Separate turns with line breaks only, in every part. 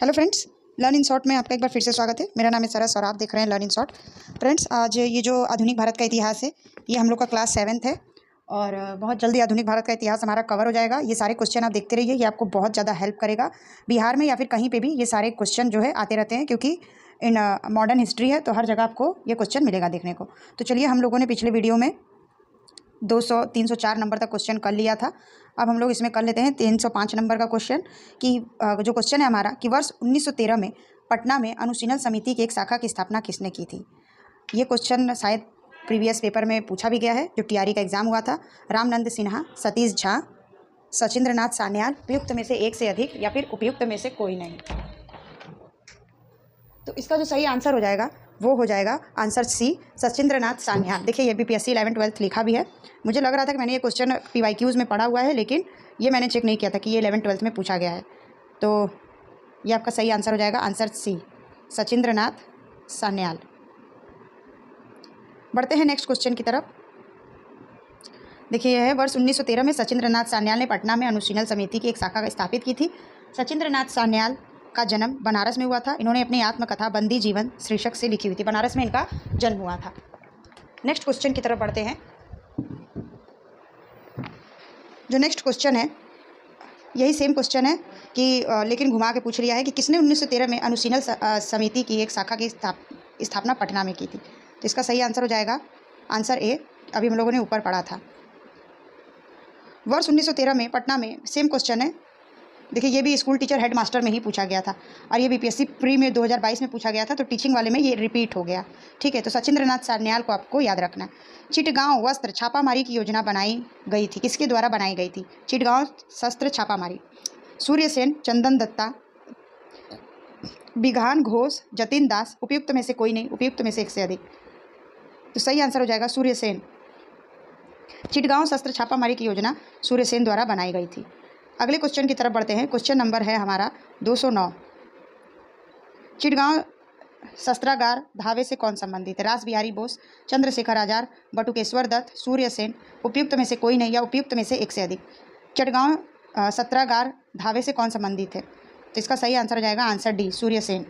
Hello friends, learn in short में आपका एक बार फिर से स्वागत है। मेरा नाम है सरस और आप देख रहे हैं लर्न इन शॉर्ट। फ्रेंड्स, आज ये जो आधुनिक भारत का इतिहास है, ये हम लोग का क्लास 7th है और बहुत जल्दी आधुनिक भारत का इतिहास हमारा कवर हो जाएगा। ये सारे क्वेश्चन आप देखते रहिए, ये आपको बहुत ज़्यादा हेल्प करेगा। बिहार में या फिर कहीं पर भी ये सारे क्वेश्चन जो है आते रहते हैं, क्योंकि इन मॉडर्न हिस्ट्री है तो हर जगह आपको ये क्वेश्चन मिलेगा देखने को। तो चलिए, हम लोगों ने पिछले वीडियो में 200 304 नंबर तक क्वेश्चन कर लिया था। अब हम लोग इसमें कर लेते हैं 305 नंबर का क्वेश्चन कि जो क्वेश्चन है हमारा कि वर्ष 1913 में पटना में अनुशीलन समिति की एक शाखा की स्थापना किसने की थी। ये क्वेश्चन शायद प्रीवियस पेपर में पूछा भी गया है, जो टीआरई का एग्ज़ाम हुआ था। रामनंद सिन्हा, सतीश झा, सचिंद्रनाथ सान्याल, उपयुक्त में से एक से अधिक या फिर उपयुक्त में से कोई नहीं। तो इसका जो सही आंसर हो जाएगा वो हो जाएगा आंसर सी, सचिंद्रनाथ सान्याल। देखिए, ये बीपीएससी 11th 12th लिखा भी है। मुझे लग रहा था कि मैंने ये क्वेश्चन पीवाईक्यूज़ में पढ़ा हुआ है, लेकिन ये मैंने चेक नहीं किया था कि ये 11th 12th में पूछा गया है। तो ये आपका सही आंसर हो जाएगा आंसर सी, सचिंद्रनाथ सान्याल। बढ़ते हैं नेक्स्ट क्वेश्चन की तरफ। देखिए, यह है वर्ष 1913 में सचिंद्रनाथ सान्याल ने पटना में अनुशीलन समिति की एक शाखा स्थापित की थी। सचिंद्रनाथ सान्याल का जन्म बनारस में हुआ था। इन्होंने अपनी आत्मकथा बंदी जीवन शीर्षक से लिखी हुई थी। बनारस में इनका जन्म हुआ था। नेक्स्ट क्वेश्चन की तरफ बढ़ते हैं। जो नेक्स्ट क्वेश्चन है, यही सेम क्वेश्चन है कि लेकिन घुमा के पूछ लिया है कि किसने 1913 में अनुशीलन समिति की एक शाखा की स्थापना पटना में की थी। तो इसका सही आंसर हो जाएगा आंसर ए, अभी हम लोगों ने ऊपर पढ़ा था। वर्ष 1913 में पटना में सेम क्वेश्चन है। देखिए, ये भी स्कूल टीचर हेड मास्टर में ही पूछा गया था और ये बीपीएससी प्री में 2022 में पूछा गया था, तो टीचिंग वाले में ये रिपीट हो गया। ठीक है, तो सचिंद्रनाथ सान्याल को आपको याद रखना है। चिटगांव वस्त्र छापामारी की योजना बनाई गई थी, किसके द्वारा बनाई गई थी? चिटगांव शस्त्र छापामारी। सूर्यसेन, चंदन दत्ता, बिघान घोष, जतिन दास, उपयुक्त में से कोई नहीं, उपयुक्त में से एक से अधिक। तो सही आंसर हो जाएगा सूर्यसेन। चिटगांव शस्त्र छापामारी की योजना सूर्यसेन द्वारा बनाई गई थी। अगले क्वेश्चन की तरफ बढ़ते हैं। क्वेश्चन नंबर है हमारा 209। चिटगांव शस्त्रागार धावे से कौन संबंधित है? रास बिहारी बोस, चंद्रशेखर आजाद, बटुकेश्वर दत्त, सूर्यसेन, उपयुक्त में से कोई नहीं या उपयुक्त में से एक से अधिक। चिटगांव शस्त्रागार धावे से कौन संबंधित है? तो इसका सही आंसर हो जाएगा आंसर डी, सूर्यसेन।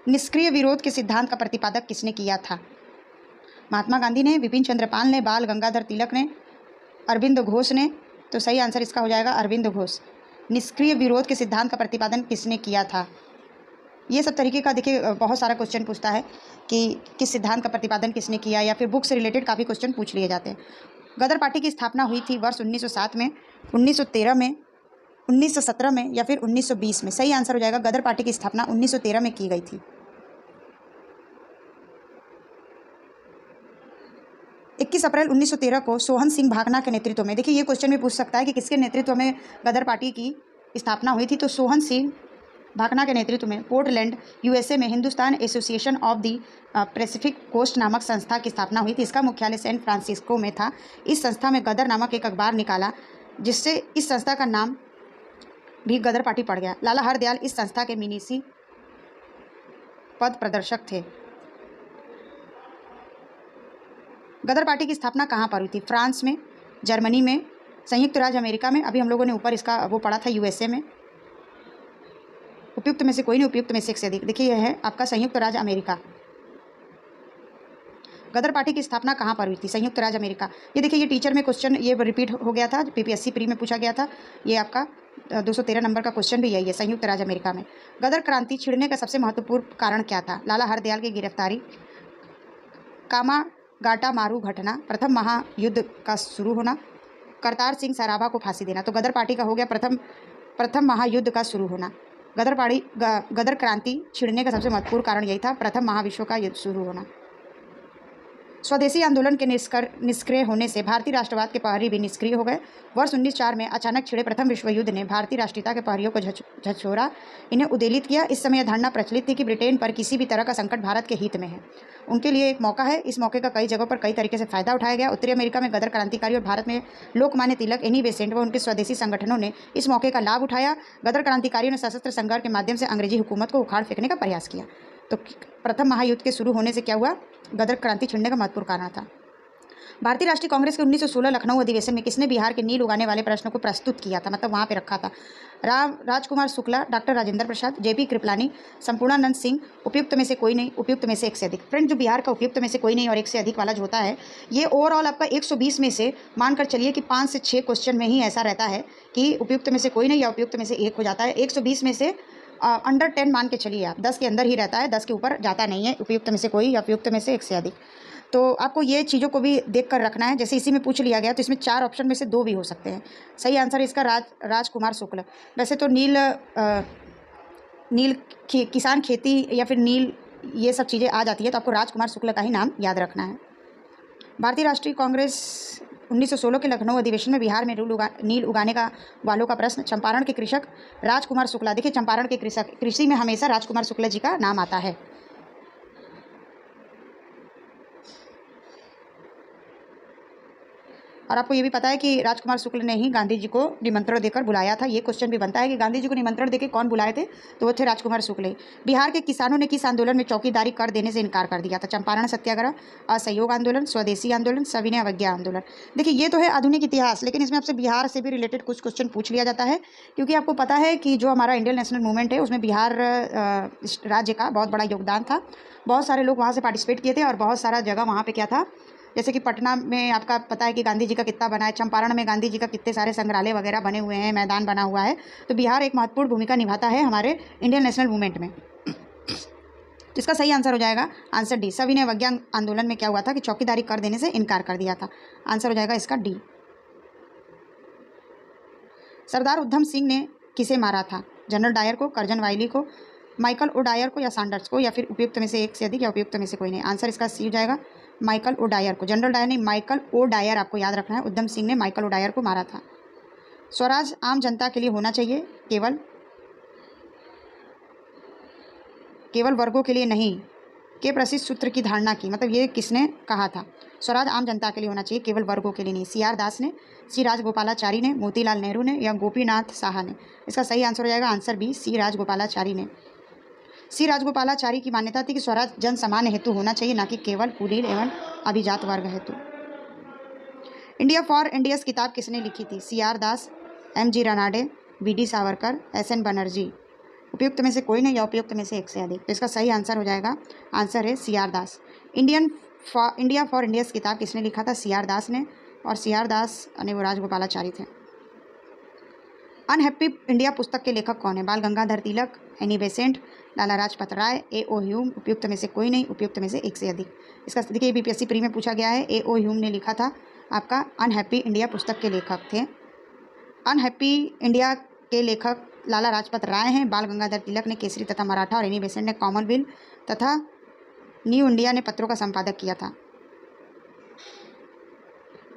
निष्क्रिय विरोध के सिद्धांत का प्रतिपादक किसने किया था? महात्मा गांधी ने, विपिन चंद्र पाल ने, बाल गंगाधर तिलक ने, अरविंद घोष ने। तो सही आंसर इसका हो जाएगा अरविंद घोष। निष्क्रिय विरोध के सिद्धांत का प्रतिपादन किसने किया था? ये सब तरीके का देखिए बहुत सारा क्वेश्चन पूछता है कि किस सिद्धांत का प्रतिपादन किसने किया, या फिर बुक से रिलेटेड काफ़ी क्वेश्चन पूछ लिए जाते हैं। गदर पार्टी की स्थापना हुई थी वर्ष 1907 में, 1913 में, 1917 में या फिर 1920 में। सही आंसर हो जाएगा गदर पार्टी की स्थापना 1913 में की गई थी। 21 अप्रैल 1913 को सोहन सिंह भाकना के नेतृत्व में, देखिए ये क्वेश्चन भी पूछ सकता है कि किसके नेतृत्व में गदर पार्टी की स्थापना हुई थी। तो सोहन सिंह भाकना के नेतृत्व में पोर्टलैंड यूएसए में Hindustan Association of the Pacific Coast नामक संस्था की स्थापना हुई थी। इसका मुख्यालय सैन फ्रांसिस्को में था। इस संस्था में गदर नामक एक अखबार निकाला, जिससे इस संस्था का नाम भी गदर पार्टी पड़ गया। लाला हरदयाल इस संस्था के मिनीसी पद प्रदर्शक थे। गदर पार्टी की स्थापना कहाँ पर हुई थी? फ्रांस में, जर्मनी में, संयुक्त राज्य अमेरिका में। अभी हम लोगों ने ऊपर इसका वो पढ़ा था यूएसए में। उपयुक्त में से कोई नहीं, उपयुक्त में से एक से अधिक। देखिए, यह है आपका संयुक्त राज्य अमेरिका। गदर पार्टी की स्थापना कहाँ पर हुई थी? संयुक्त राज्य अमेरिका। ये देखिए, ये टीचर में क्वेश्चन ये रिपीट हो गया था, बीपीएससी प्री में पूछा गया था। ये आपका 213 नंबर का क्वेश्चन भी यही है, संयुक्त राज्य अमेरिका में। गदर क्रांति छिड़ने का सबसे महत्वपूर्ण कारण क्या था? लाला हरदयाल की गिरफ्तारी, कामा गाटा मारू घटना, प्रथम महायुद्ध का शुरू होना, करतार सिंह सराभा को फांसी देना। तो गदर पार्टी का हो गया प्रथम महायुद्ध का शुरू होना। गदर क्रांति छिड़ने का सबसे महत्वपूर्ण कारण यही था, प्रथम महाविश्व का युद्ध शुरू होना। स्वदेशी आंदोलन के निष्क्रिय होने से भारतीय राष्ट्रवाद के प्रहरी भी निष्क्रिय हो गए। वर्ष 1904 में अचानक छिड़े प्रथम विश्व युद्ध ने भारतीय राष्ट्रीयता के प्रहरियों को झकझोरा, इन्हें उद्वेलित किया। इस समय धारणा प्रचलित थी कि ब्रिटेन पर किसी भी तरह का संकट भारत के हित में है, उनके लिए एक मौका है। इस मौके का कई जगहों पर कई तरीके से फायदा उठाया गया। उत्तरी अमेरिका में गदर क्रांतिकारी और भारत में लोकमान्य तिलक, एनी बेसेंट व उनके स्वदेशी संगठनों ने इस मौके का लाभ उठाया। गदर क्रांतिकारियों ने सशस्त्र संघर्ष के माध्यम से अंग्रेजी हुकूमत को उखाड़ फेंकने का प्रयास किया। तो प्रथम महायुद्ध के शुरू होने से क्या हुआ? गदर क्रांति छिड़ने का महत्वपूर्ण कारण था। भारतीय राष्ट्रीय कांग्रेस के 1916 लखनऊ अधिवेशन में किसने बिहार के नील उगाने वाले प्रश्न को प्रस्तुत किया था, मतलब वहाँ पे रखा था? राजकुमार शुक्ला, डॉक्टर राजेंद्र प्रसाद, जेपी कृपलानी, संपूर्णानंद सिंह, उपयुक्त में से कोई नहीं, उपयुक्त में से एक से अधिक। फ्रेंड, जो बिहार का उपयुक्त में से कोई नहीं और एक से अधिक वाला जो होता है, ये ओवरऑल आपका 120 में से मानकर चलिए कि 5 से 6 क्वेश्चन में ही ऐसा रहता है कि उपयुक्त में से कोई नहीं या उपयुक्त में से एक हो जाता है। 120 में से अंडर 10 मान के चलिए आप, 10 के अंदर ही रहता है, 10 के ऊपर जाता नहीं है, उपयुक्त में से कोई या उपयुक्त में से एक से अधिक। तो आपको ये चीज़ों को भी देख कर रखना है। जैसे इसी में पूछ लिया गया तो इसमें 4 ऑप्शन में से 2 भी हो सकते हैं। सही आंसर इसका राजकुमार शुक्ल। वैसे तो नील किसान खेती या फिर नील, ये सब चीज़ें आ जाती है, तो आपको राजकुमार शुक्ल का ही नाम याद रखना है। भारतीय राष्ट्रीय कांग्रेस 1916 के लखनऊ अधिवेशन में बिहार में नील उगाने का वालों का प्रश्न, चंपारण के कृषक राजकुमार शुक्ला। देखिए, चंपारण के कृषक, कृषि में हमेशा राजकुमार शुक्ला जी का नाम आता है। और आपको ये भी पता है कि राजकुमार शुक्ल ने ही गांधी जी को निमंत्रण देकर बुलाया था। ये क्वेश्चन भी बनता है कि गांधी जी को निमंत्रण देकर कौन बुलाए थे, तो वो थे राजकुमार शुक्ल। बिहार के किसानों ने किस आंदोलन में चौकीदारी कर देने से इनकार कर दिया था? चंपारण सत्याग्रह, असहयोग आंदोलन, स्वदेशी आंदोलन, सविनय अवज्ञा आंदोलन। देखिए, ये तो है आधुनिक इतिहास, लेकिन इसमें आपसे बिहार से भी रिलेटेड कुछ क्वेश्चन पूछ लिया जाता है, क्योंकि आपको पता है कि जो हमारा इंडियन नेशनल मूवमेंट है उसमें बिहार राज्य का बहुत बड़ा योगदान था। बहुत सारे लोग वहाँ से पार्टिसिपेट किए थे और बहुत सारा जगह वहाँ पर क्या था, जैसे कि पटना में आपका पता है कि गांधी जी का कितना बना है, चंपारण में गांधी जी का कितने सारे संग्रहालय वगैरह बने हुए हैं, मैदान बना हुआ है। तो बिहार एक महत्वपूर्ण भूमिका निभाता है हमारे इंडियन नेशनल मूवमेंट में। तो इसका सही आंसर हो जाएगा आंसर डी। सविनय अवज्ञा आंदोलन में क्या हुआ था कि चौकीदारी कर देने से इनकार कर दिया था। आंसर हो जाएगा इसका डी। सरदार उधम सिंह ने किसे मारा था? जनरल डायर को, कर्जन वाइली को, माइकल ओ डायर को या सैंडर्स को, या फिर उपयुक्त में से एक से अधिक या उपयुक्त में से कोई नहीं। आंसर इसका सी हो जाएगा माइकल ओ डायर को। जनरल डायर नहीं, माइकल ओ डायर आपको याद रखना है। उधम सिंह ने माइकल ओ डायर को मारा था। स्वराज आम जनता के लिए होना चाहिए, केवल वर्गों के लिए नहीं, के प्रसिद्ध सूत्र की धारणा की, मतलब ये किसने कहा था? स्वराज आम जनता के लिए होना चाहिए, केवल वर्गों के लिए नहीं। सी आर दास ने, सी राजगोपालाचारी ने, मोतीलाल नेहरू ने या गोपीनाथ साहा ने? इसका सही आंसर हो जाएगा आंसर बी, सी राजगोपालाचारी ने। सी राजगोपालाचारी की मान्यता थी कि स्वराज जन सामान्य हेतु होना चाहिए, ना कि केवल कुलीन एवं अभिजात वर्ग हेतु। इंडिया फॉर इंडियस किताब किसने लिखी थी? C R Das, M G Ranade, V D Savarkar, S N Banerjee. उपयुक्त में से कोई नहीं या उपयुक्त में से एक से अधिक। तो इसका सही आंसर हो जाएगा आंसर है C R Das. India for Indians किताब किसने लिखा था? सी आर दास ने, और सी आर दास ने वो राजगोपालाचारी थे। अनहैप्पी इंडिया पुस्तक के लेखक कौन है? बाल गंगाधर तिलक, एनी बेसेंट, लाला लाजपत राय, ए ओ ह्यूम। उपयुक्त में से कोई नहीं, उपयुक्त में से एक से अधिक। इसका देखिए बीपीएससी प्री में पूछा गया है। ए ओ ह्यूम ने लिखा था, आपका अनहैप्पी इंडिया पुस्तक के लेखक थे। अनहैप्पी इंडिया के लेखक लाला लाजपत राय हैं। बाल गंगाधर तिलक ने केसरी तथा मराठा, और एनी बेसेंट ने कॉमनवेल्थ तथा न्यू इंडिया ने पत्रों का संपादक किया था।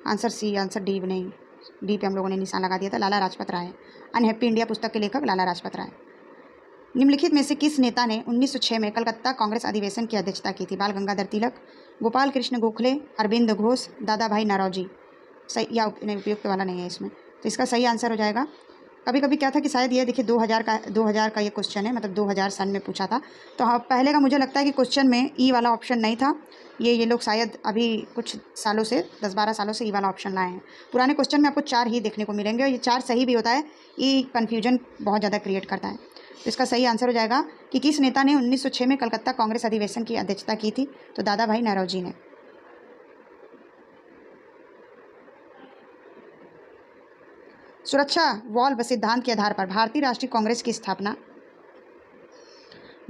आंसर सी, आंसर डी नहीं, डी पे हम लोगों ने निशान लगा दिया था, लाला लाजपत राय। अनहैप्पी इंडिया पुस्तक के लेखक लाला लाजपत राय। निम्नलिखित में से किस नेता ने 1906 में कलकत्ता कांग्रेस अधिवेशन की अध्यक्षता की थी? बाल गंगाधर तिलक, गोपाल कृष्ण गोखले, अरविंद घोष, दादा भाई नौरोजी। सही या नहीं, उपयुक्त वाला नहीं है इसमें, तो इसका सही आंसर हो जाएगा। कभी कभी क्या था कि शायद ये देखिए 2000 का ये क्वेश्चन है, मतलब 2000 सन में पूछा था। तो हाँ, पहले का मुझे लगता है कि क्वेश्चन में ई वाला ऑप्शन नहीं था। ये लोग शायद अभी कुछ सालों से 10-12 सालों से ई वाला ऑप्शन लाए हैं। पुराने क्वेश्चन में आपको 4 ही देखने को मिलेंगे, और ये 4 सही भी होता है। ई कन्फ्यूजन बहुत ज़्यादा क्रिएट करता है। तो इसका सही आंसर हो जाएगा कि किस नेता ने 1906 में कलकत्ता कांग्रेस अधिवेशन की अध्यक्षता की थी? तो दादा भाई नौरोजी ने। सुरक्षा वॉल्व सिद्धांत के आधार पर भारतीय राष्ट्रीय कांग्रेस की स्थापना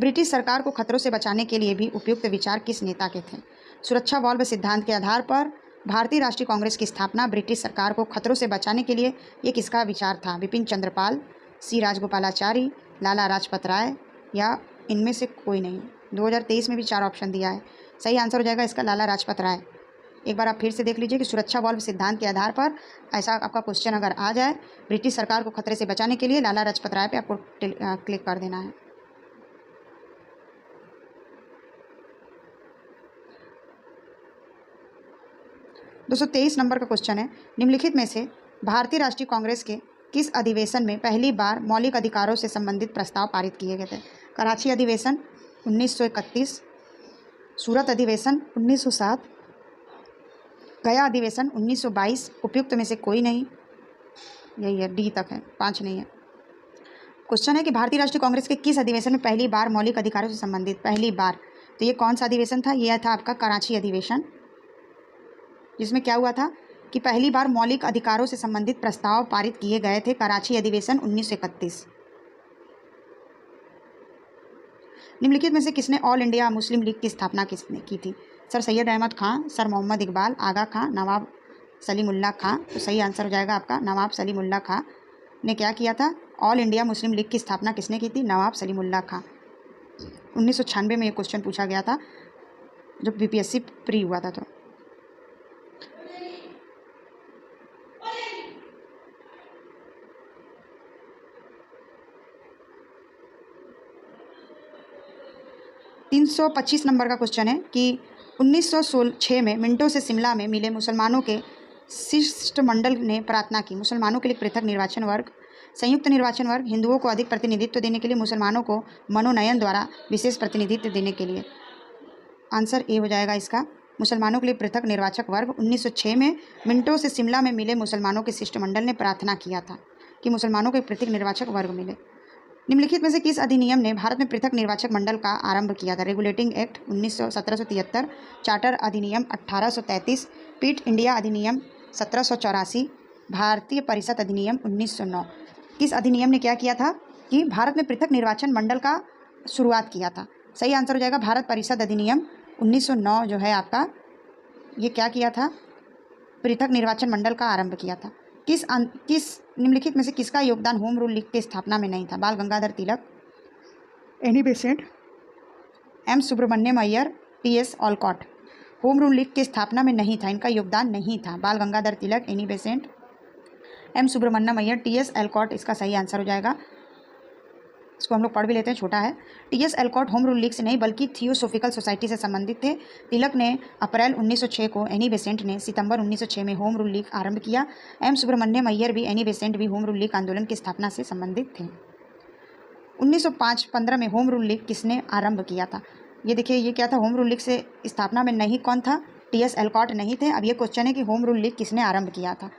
ब्रिटिश सरकार को खतरों से बचाने के लिए भी उपयुक्त विचार किस नेता के थे? सुरक्षा वॉल्व सिद्धांत के आधार पर भारतीय राष्ट्रीय कांग्रेस की स्थापना ब्रिटिश सरकार को खतरों से बचाने के लिए ये किसका विचार था? बिपिन चंद्र पाल, सी राजगोपालाचारी, लाला लाजपत राय, या इनमें से कोई नहीं। 2023 में भी 4 ऑप्शन दिया है। सही आंसर हो जाएगा इसका लाला लाजपत राय। एक बार आप फिर से देख लीजिए कि सुरक्षा वॉल्व सिद्धांत के आधार पर ऐसा आपका क्वेश्चन अगर आ जाए, ब्रिटिश सरकार को खतरे से बचाने के लिए लाला लाजपत राय पे आपको क्लिक कर देना है। दोस्तों 23 नंबर का क्वेश्चन है, निम्नलिखित में से भारतीय राष्ट्रीय कांग्रेस के किस अधिवेशन में पहली बार मौलिक अधिकारों से संबंधित प्रस्ताव पारित किए गए थे? कराची अधिवेशन 1931, सूरत अधिवेशन 1907, गया अधिवेशन 1922, उपयुक्त में से कोई नहीं, यही है, डी तक है, 5 नहीं है। क्वेश्चन है कि भारतीय राष्ट्रीय कांग्रेस के किस अधिवेशन में पहली बार मौलिक अधिकारों से संबंधित, पहली बार, तो ये कौन सा अधिवेशन था? यह था आपका कराची अधिवेशन, जिसमें क्या हुआ था कि पहली बार मौलिक अधिकारों से संबंधित प्रस्ताव पारित किए गए थे। कराची अधिवेशन 1931। निम्नलिखित में से किसने ऑल इंडिया मुस्लिम लीग की स्थापना किसने की थी? सर सैयद अहमद खां, सर मोहम्मद इकबाल, आगा खां, नवाब सलीमुल्लाह खां। तो सही आंसर हो जाएगा आपका नवाब सलीमुल्लाह खां ने क्या किया था? ऑल इंडिया मुस्लिम लीग की स्थापना किसने की थी? नवाब सलीमुल्लाह खां। 1996 में ये क्वेश्चन पूछा गया था जब बीपीएससी प्री हुआ था। तो तीन 325 नंबर का क्वेश्चन है कि 1906 में मिंटो से शिमला में मिले मुसलमानों के शिष्टमंडल ने प्रार्थना की। मुसलमानों के लिए पृथक निर्वाचन वर्ग, संयुक्त निर्वाचन वर्ग, हिंदुओं को अधिक प्रतिनिधित्व देने के लिए, मुसलमानों को मनोनयन द्वारा विशेष प्रतिनिधित्व देने के लिए। आंसर ए हो जाएगा इसका, मुसलमानों के लिए पृथक निर्वाचक वर्ग। 1906 में मिंटो से शिमला में मिले मुसलमानों के शिष्टमंडल ने प्रार्थना किया था कि मुसलमानों को एक पृथक निर्वाचक वर्ग मिले। निम्नलिखित में से किस अधिनियम ने भारत में पृथक निर्वाचक मंडल का आरंभ किया था? रेगुलेटिंग एक्ट 1773, चार्टर अधिनियम 1833, पीट इंडिया अधिनियम 1784, भारतीय परिषद अधिनियम 1909। किस अधिनियम ने क्या किया था कि भारत में पृथक निर्वाचन मंडल का शुरुआत किया था? सही आंसर हो जाएगा भारत परिषद अधिनियम 1909 जो है आपका, ये क्या किया था? पृथक निर्वाचन मंडल का आरंभ किया था। किस निम्नलिखित में से किसका योगदान होम रूल लीग की स्थापना में नहीं था? Bal Gangadhar Tilak, Annie Besant, M Subramaniam Iyer, TS. Olcott. Home rule league की स्थापना में नहीं था, इनका योगदान नहीं था। Bal Gangadhar Tilak, Annie Besant, M Subramaniam Iyer, TS. Olcott इसका सही आंसर हो जाएगा। इसको हम लोग पढ़ भी लेते हैं, छोटा है। T.S.. Olcott home rule league से नहीं बल्कि थियोसोफिकल सोसाइटी से संबंधित थे। तिलक ने अप्रैल 1906 को, एनी बेसेंट ने सितंबर 1906 में होम रूल लीग आरंभ किया। एम सुब्रमण्यम अय्यर भी, एनी बेसेंट भी होम रूल लीग आंदोलन की स्थापना से संबंधित थे। 1905-15 में होम रूल लीग किसने आरंभ किया था? ये देखिए, ये क्या था? होम रूल लीग से स्थापना में नहीं कौन था? टी.एस. ऑलकॉट नहीं थे। अब ये क्वेश्चन है कि होम रूल लीग किसने आरंभ किया था?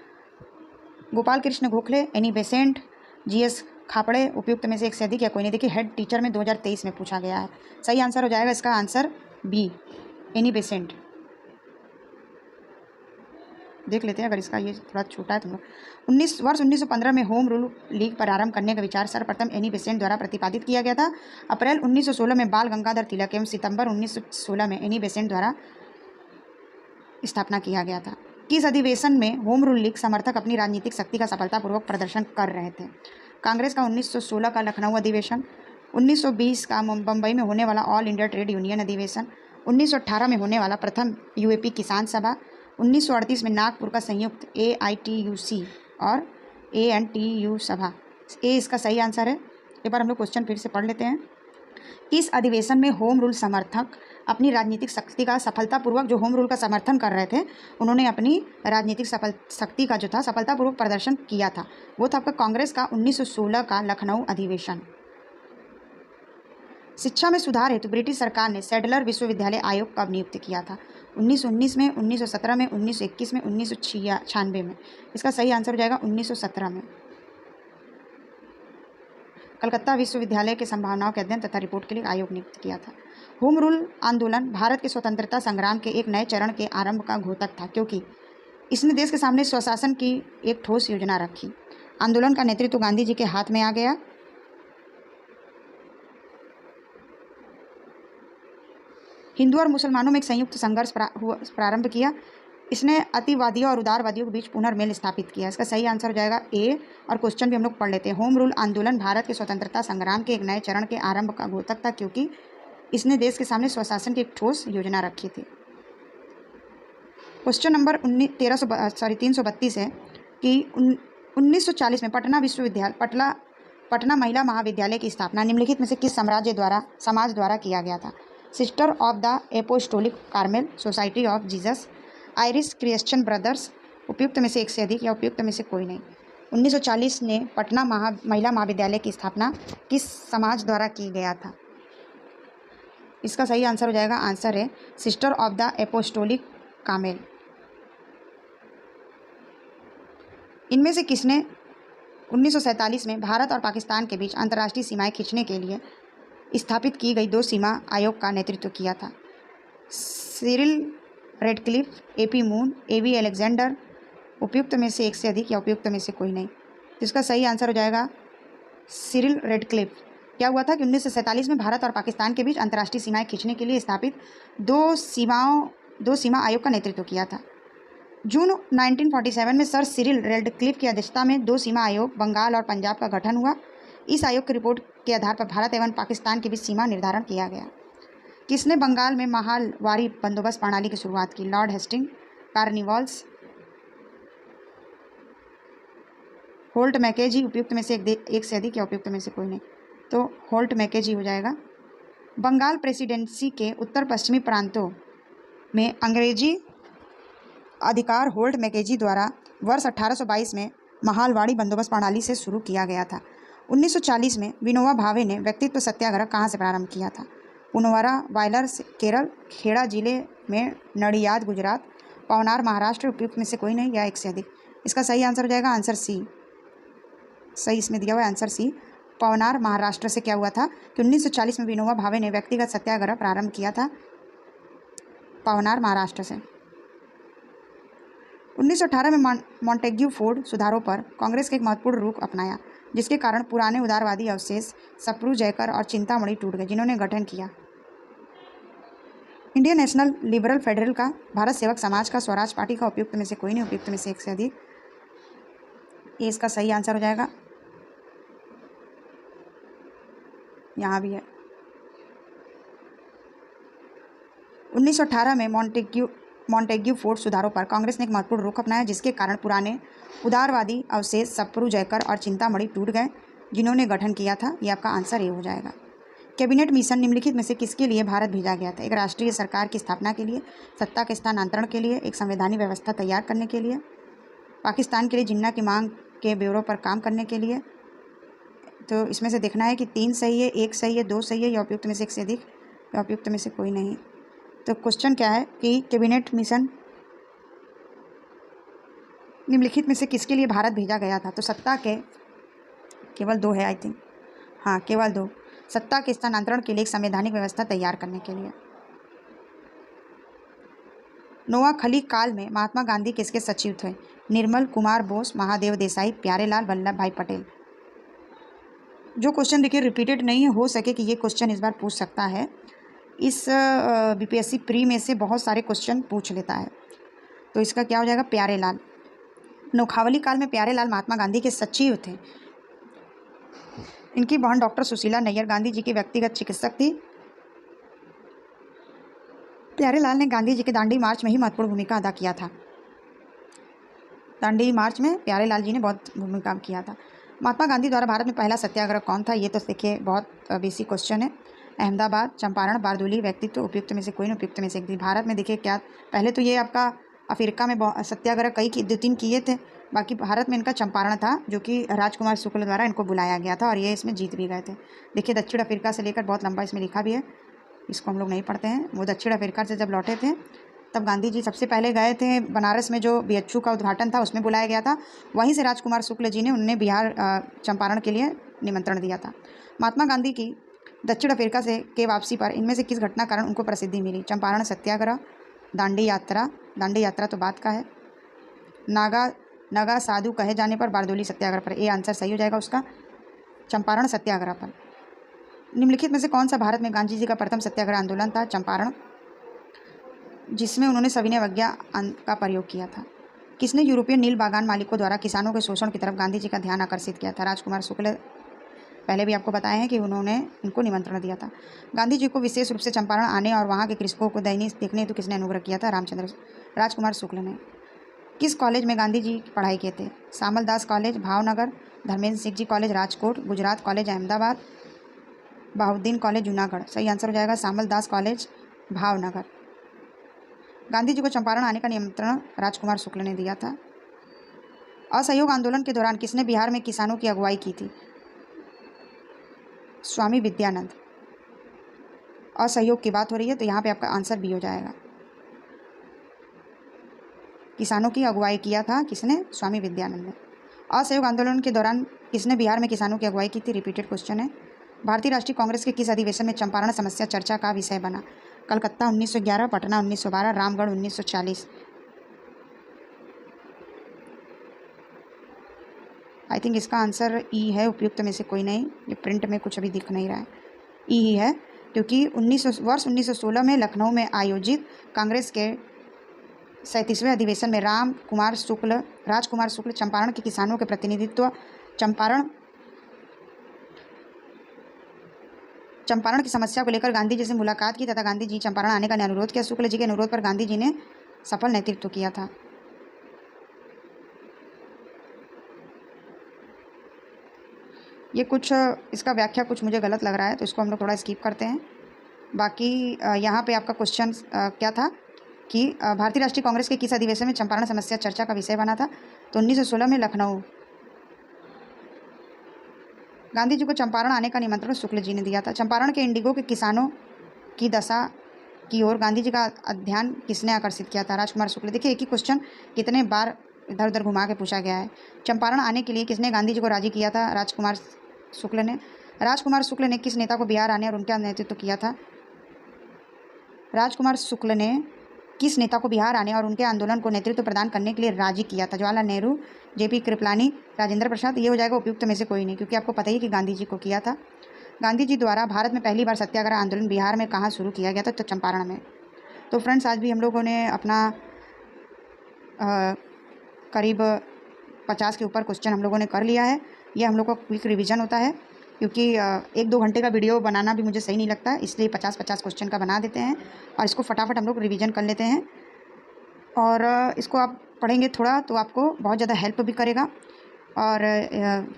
Gopal Krishna Gokhale, Annie Besant, GS. Khaparde. उपयुक्त में से एक से अधिक या कोई नहीं। देखिए, हेड टीचर में 2023 में पूछा गया है। सही आंसर हो जाएगा इसका आंसर बी, एनी बेसेंट। देख लेते हैं अगर इसका ये थोड़ा छोटा है तो। 1915 में होम रूल लीग प्रारंभ करने का विचार सर्वप्रथम एनी बेसेंट द्वारा प्रतिपादित किया गया था। अप्रैल 1916 में बाल गंगाधर तिलक एवं सितंबर 1916 में एनी बेसेंट द्वारा स्थापना किया गया था। किस अधिवेशन में होम रूल लीग समर्थक अपनी राजनीतिक शक्ति का सफलतापूर्वक प्रदर्शन कर रहे थे? कांग्रेस का 1916 का लखनऊ अधिवेशन, 1920 का बम्बई में होने वाला ऑल इंडिया ट्रेड यूनियन अधिवेशन, 1918 में होने वाला प्रथम यूएपी किसान सभा, 1938 में नागपुर का संयुक्त AITUC और ANTU सभा। ए इसका सही आंसर है। एक बार हम लोग क्वेश्चन फिर से पढ़ लेते हैं। किस अधिवेशन में होम रूल समर्थक अपनी राजनीतिक शक्ति का सफलतापूर्वक, जो होम रूल का समर्थन कर रहे थे, उन्होंने अपनी राजनीतिक शक्ति का जो था सफलतापूर्वक प्रदर्शन किया था? वो था आपका कांग्रेस का 1916 का लखनऊ अधिवेशन। शिक्षा में सुधार हेतु ब्रिटिश सरकार ने सैडलर विश्वविद्यालय आयोग कब नियुक्त किया था? 1919 में, 1917 में, 1921 में, 1996 में। इसका सही आंसर हो जाएगा 1917 में। कलकत्ता विश्वविद्यालय के संभावनाओं के अध्ययन तथा रिपोर्ट के लिए आयोग नियुक्त किया था। होम रूल आंदोलन भारत के स्वतंत्रता संग्राम के एक नए चरण के आरंभ का घोतक था, क्योंकि इसने देश के सामने स्वशासन की एक ठोस योजना रखी। आंदोलन का नेतृत्व गांधी जी के हाथ में आ गया। हिंदू और मुसलमानों में एक संयुक्त संघर्ष प्रारंभ किया। इसने अतिवादियों और उदारवादियों के बीच पुनर्मेल स्थापित किया। इसका सही आंसर हो जाएगा ए। और क्वेश्चन भी हम लोग पढ़ लेते हैं। होम रूल आंदोलन भारत के स्वतंत्रता संग्राम के एक नए चरण के आरंभ का घोतक था, क्योंकि इसने देश के सामने स्वशासन की एक ठोस योजना रखी थी। क्वेश्चन नंबर 332 है कि 1940 में पटना महिला महाविद्यालय की स्थापना निम्नलिखित में से किस समाज द्वारा किया गया था? Sister of the apostolic Carmel society of Jesus, Irish Christian brothers. उपयुक्त में से एक से अधिक या उपयुक्त में से कोई नहीं। 1940 ने पटना महिला महाविद्यालय की स्थापना किस समाज द्वारा की गया था? इसका सही आंसर हो जाएगा, आंसर है sister of the apostolic Carmel. इनमें से किसने 1947 में भारत और पाकिस्तान के बीच अंतर्राष्ट्रीय सीमाएं खींचने के लिए स्थापित की गई 2 सीमा आयोग का नेतृत्व किया था? सिरिल रेडक्लिफ, एपी मून, एवी अलेक्जेंडर। उपयुक्त में से एक से अधिक या उपयुक्त में से कोई नहीं। तो इसका सही आंसर हो जाएगा सिरिल रेडक्लिफ। क्या हुआ था कि 1947 में भारत और पाकिस्तान के बीच अंतर्राष्ट्रीय सीमाएं खींचने के लिए स्थापित दो सीमा आयोग का नेतृत्व किया था। जून 1947 में सर सिरिल रेडक्लिफ की अध्यक्षता में 2 सीमा आयोग बंगाल और पंजाब का गठन हुआ। इस आयोग की रिपोर्ट के आधार पर भारत एवं पाकिस्तान के बीच सीमा निर्धारण किया गया। किसने बंगाल में माहलवारी बंदोबस्त प्रणाली की शुरुआत की? Lord Hasting, Cornwallis, Holt Mackenzie. उपयुक्त में से एक से अधिक या उपयुक्त में से कोई नहीं। तो होल्ट मैकेजी हो जाएगा। बंगाल प्रेसिडेंसी के उत्तर पश्चिमी प्रांतों में अंग्रेजी अधिकार होल्ट मैकेजी द्वारा वर्ष 1822 में माहलवाड़ी बंदोबस्त प्रणाली से शुरू किया गया था। 1940 में विनोबा भावे ने व्यक्तित्व सत्याग्रह कहाँ से प्रारंभ किया था? पुनवरा वायलर केरल, खेड़ा जिले में नडियाद गुजरात, पवनार महाराष्ट्र। उपयुक्त में से कोई नहीं या एक से अधिक। इसका सही आंसर हो जाएगा आंसर सी। सही इसमें दिया हुआ है आंसर सी। पवनार महाराष्ट्र से क्या हुआ था कि 1940 में विनोबा भावे ने व्यक्तिगत सत्याग्रह प्रारंभ किया था पवनार महाराष्ट्र से। 1918 में मॉन्टेग्यू फोर्ड सुधारों पर कांग्रेस के एक महत्वपूर्ण रुख अपनाया, जिसके कारण पुराने उदारवादी अवशेष सप्रू, जयकर और चिंतामणि टूट गए, जिन्होंने गठन किया इंडियन नेशनल लिबरल फेडरल का, भारत सेवक समाज का, स्वराज पार्टी का। उपयुक्त में से कोई नहीं, उपयुक्त में से एक से अधिक। ये इसका सही आंसर हो जाएगा। यहाँ भी है। 1918 में मॉन्टेग्यू फोर्ड सुधारों पर कांग्रेस ने एक महत्वपूर्ण रुख अपनाया, जिसके कारण पुराने उदारवादी अवशेष सप्रू, जयकर और चिंतामणि टूट गए, जिन्होंने गठन किया था। ये आपका आंसर ए हो जाएगा। कैबिनेट मिशन निम्नलिखित में से किसके लिए भारत भेजा गया था? एक राष्ट्रीय सरकार की स्थापना के लिए, सत्ता के स्थानांतरण के लिए, एक संवैधानिक व्यवस्था तैयार करने के लिए, पाकिस्तान के लिए जिन्ना की मांग के ब्यूरो पर काम करने के लिए। तो इसमें से देखना है कि 3 सही है, 1 सही है, 2 सही है या उपयुक्त में से एक से अधिक या उपयुक्त में से कोई नहीं। तो क्वेश्चन क्या है कि कैबिनेट मिशन निम्नलिखित में से किसके लिए भारत भेजा गया था? तो सत्ता के केवल 2 है आई थिंक, हाँ केवल 2। सत्ता के स्थानांतरण के लिए, एक संवैधानिक व्यवस्था तैयार करने के लिए। नोआखली काल में महात्मा गांधी किसके सचिव थे? निर्मल कुमार बोस, महादेव देसाई, प्यारेलाल वल्लभ भाई पटेल। जो क्वेश्चन देखिए रिपीटेड नहीं है, हो सके कि ये क्वेश्चन इस बार पूछ सकता है। इस बीपीएससी प्री में से बहुत सारे क्वेश्चन पूछ लेता है। तो इसका क्या हो जाएगा? प्यारेलाल। नोखावली काल में प्यारेलाल महात्मा गांधी के सचिव थे। इनकी बहन डॉक्टर सुशीला नैयर गांधी जी की व्यक्तिगत चिकित्सक थी। प्यारेलाल ने गांधी जी के दांडी मार्च में ही महत्वपूर्ण भूमिका अदा किया था। दांडी मार्च में प्यारेलाल जी ने बहुत भूमिका किया था। महात्मा गांधी द्वारा भारत में पहला सत्याग्रह कौन था? ये तो देखिए बहुत बेसिक क्वेश्चन है। अहमदाबाद, चंपारण, बारदोली। व्यक्तित्व उपयुक्त में से कोई नहीं, उपयुक्त में से एक। भारत में देखिए क्या, पहले तो ये आपका अफ्रीका में सत्याग्रह कई 2-3 किए थे, बाकी भारत में इनका चंपारण था, जो कि राजकुमार शुक्ल द्वारा इनको बुलाया गया था और ये इसमें जीत भी गए थे। देखिए दक्षिण अफ्रीका से लेकर, बहुत लंबा इसमें लिखा भी है, इसको हम लोग नहीं पढ़ते हैं। वो दक्षिण अफ्रीका से जब लौटे थे तब गांधी जी सबसे पहले गए थे बनारस में, जो बीएचयू का उद्घाटन था उसमें बुलाया गया था। वहीं से राजकुमार शुक्ल जी ने उन्हें बिहार चंपारण के लिए निमंत्रण दिया था। महात्मा गांधी की दक्षिण अफ्रीका से के वापसी पर इनमें से किस घटना कारण उनको प्रसिद्धि मिली? चंपारण सत्याग्रह, दांडी यात्रा। दांडी यात्रा तो बात का है। नागा साधु कहे जाने पर, बारदोली सत्याग्रह पर। ये आंसर सही हो जाएगा उसका, चंपारण सत्याग्रह पर। निम्नलिखित में से कौन सा भारत में गांधी जी का प्रथम सत्याग्रह आंदोलन था? चंपारण, जिसमें उन्होंने सविनय अवज्ञा का प्रयोग किया था। किसने यूरोपियन नील बागान मालिकों द्वारा किसानों के शोषण की तरफ गांधी जी का ध्यान आकर्षित किया था? राजकुमार शुक्ल। पहले भी आपको बताया है कि उन्होंने उनको निमंत्रण दिया था। गांधी जी को विशेष रूप से चंपारण आने और वहाँ के कृषकों को दैनिक देखने हेतु किसने अनुग्रह किया था? राजकुमार शुक्ल ने। किस कॉलेज में गांधी जी पढ़ाई किए थे? Samal Das college, Bhavnagar, Dharmendra Singh ji college, Rajkot, Gujarat college, Ahmedabad, Bahauddin college, Junagadh. सही आंसर हो जाएगा सामल दास कॉलेज, भावनगर। गांधी जी को चंपारण आने का निमंत्रण राजकुमार शुक्ल ने दिया था। असहयोग आंदोलन के दौरान किसने बिहार में किसानों की अगुवाई की थी? स्वामी विद्यानंद। असहयोग की बात हो रही है तो यहाँ पे आपका आंसर बी हो जाएगा। किसानों की अगुवाई किया था किसने? स्वामी विद्यानंद ने। असहयोग आंदोलन के दौरान किसने बिहार में किसानों की अगुवाई की थी? रिपीटेड क्वेश्चन है। भारतीय राष्ट्रीय कांग्रेस के किस अधिवेशन में चंपारण समस्या चर्चा का विषय बना? कलकत्ता 1911, पटना 1912, रामगढ़ 1940। आई थिंक इसका आंसर ई है, उपयुक्त में से कोई नहीं। ये प्रिंट में कुछ अभी दिख नहीं रहा है, ई ही है, क्योंकि वर्ष 1916 में लखनऊ में आयोजित कांग्रेस के 37वें अधिवेशन में राजकुमार शुक्ल चंपारण के किसानों के प्रतिनिधित्व चंपारण की समस्या को लेकर गांधी जी से मुलाकात की तथा गांधी जी चंपारण आने का अनुरोध किया। शुक्ल जी के अनुरोध पर गांधी जी ने सफल नेतृत्व किया था। ये कुछ इसका व्याख्या कुछ मुझे गलत लग रहा है, तो इसको हम लोग थोड़ा स्किप करते हैं। बाकी यहाँ पे आपका क्वेश्चन क्या था कि भारतीय राष्ट्रीय कांग्रेस के किस अधिवेशन में चंपारण समस्या चर्चा का विषय बना था? तो 1916 में लखनऊ। गांधी जी को चंपारण आने का निमंत्रण शुक्ल जी ने दिया था। चंपारण के इंडिगो के किसानों की दशा की ओर गांधी जी का ध्यान किसने आकर्षित किया था? राजकुमार शुक्ल। देखिए, एक ही क्वेश्चन कितने बार इधर उधर घुमा के पूछा गया है। चंपारण आने के लिए किसने गांधी जी को राजी किया था? राजकुमार शुक्ल ने। राजकुमार शुक्ल ने किस नेता को बिहार आने और उनका नेतृत्व किया था? राजकुमार शुक्ल ने किस नेता को बिहार आने और उनके आंदोलन को नेतृत्व प्रदान करने के लिए राजी किया था? जवाहरलाल नेहरू, जेपी कृपलानी, राजेंद्र प्रसाद। ये हो जाएगा उपयुक्त में से कोई नहीं, क्योंकि आपको पता ही कि गांधी जी को किया था। गांधी जी द्वारा भारत में पहली बार सत्याग्रह आंदोलन बिहार में कहाँ शुरू किया गया था? तो चंपारण में। तो फ्रेंड्स, आज भी हम लोगों ने अपना करीब 50 के ऊपर क्वेश्चन हम लोगों ने कर लिया है। ये हम लोग का क्विक रिवीजन होता है, क्योंकि 1-2 घंटे का वीडियो बनाना भी मुझे सही नहीं लगता, इसलिए 50-50 क्वेश्चन का बना देते हैं और इसको फटाफट हम लोग रिवीजन कर लेते हैं। और इसको आप पढ़ेंगे थोड़ा तो आपको बहुत ज़्यादा हेल्प भी करेगा, और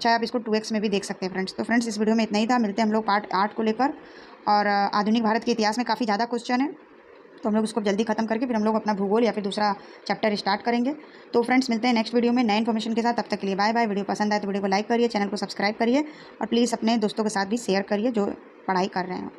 चाहे आप इसको 2x में भी देख सकते हैं फ्रेंड्स। तो फ्रेंड्स, इस वीडियो में इतना ही था। मिलते हैं हम लोग पार्ट 8 को लेकर। और आधुनिक भारत के इतिहास में काफ़ी ज़्यादा क्वेश्चन है, तो हम लोग इसको जल्दी खत्म करके फिर हम लोग अपना भूगोल या फिर दूसरा चैप्टर स्टार्ट करेंगे। तो फ्रेंड्स, मिलते हैं नेक्स्ट वीडियो में नए इन्फॉर्मेशन के साथ। तब तक के लिए बाय बाय। वीडियो पसंद आए तो वीडियो को लाइक करिए, चैनल को सब्सक्राइब करिए और प्लीज़ अपने दोस्तों के साथ भी शेयर करिए जो पढ़ाई कर रहे हैं।